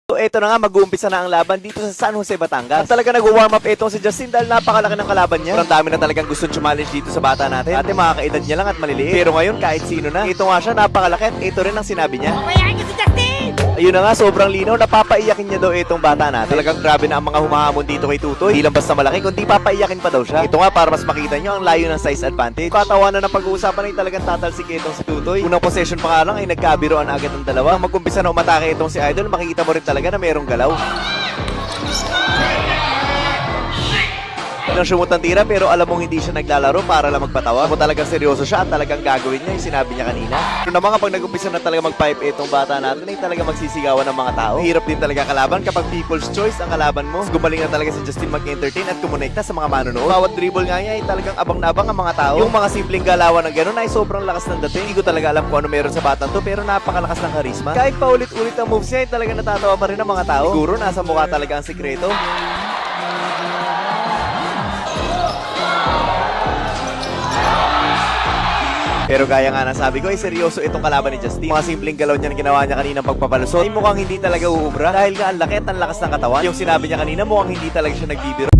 So eto na nga, mag-uumpisa na ang laban dito sa San Jose, Batangas. At talaga nag-warm up itong si Justin dahil napakalaki ng kalaban niya. Ang dami na talagang gustong challenge dito sa bata natin. Dati mga kaedad niya lang at maliliit. Pero ngayon kahit sino na. Ito nga siya, napakalaki at ito rin ang sinabi niya. Pabayaan niyo si Justin! Ayun na nga, sobrang linaw, napapaiyakin niya daw itong bata natin. Talagang grabe na ang mga humahamon dito kay Tutoy. Di lang basta malaki, kundi papaiyakin pa daw siya. Ito nga, para mas makita niyo ang layo ng size advantage. Katawanan ng pag-uusapan ay talagang tatalsik itong si Tutoy. Unang possession pa nga lang ay nagkabiroan agad ng dalawa. Nang mag-umpisa na umatake itong si Idol, makikita mo rin talaga na merong galaw. Nang sumut ng tira pero alam mong hindi siya naglalaro para lang magpatawa. Kung talagang seryoso siya at talagang gagawin niya yung sinabi niya kanina. Pero naman kapag nag-umpisa na talaga mag-pipe itong bata natin ay talaga magsisigawan ng mga tao. Hirap din talaga kalaban kapag people's choice ang kalaban mo. Gumaling na talaga si Justin mag-entertain at kumonekta sa mga manonood. Bawat dribble nga niya ay talagang abang na abang ang mga tao. Yung mga simpleng galawan ng gano'n ay sobrang lakas ng dating. Hindi ko talaga alam kung ano meron sa batang to pero napakalakas ng karisma. Kahit paulit-ulit ang moves niya ay talagang natatawa pa rin ang mga tao. Siguro nasa mukha talaga ang sikreto. Pero gaya nga ng sabi ko, ay seryoso itong kalaban ni Justin. Mga simpleng galaw niya na ginawa niya kanina pagpapalusot ay mukhang hindi talaga uubra dahil nga ang laki at ang lakas ng katawan. Yung sinabi niya kanina mukhang hindi talaga siya nagbibiro.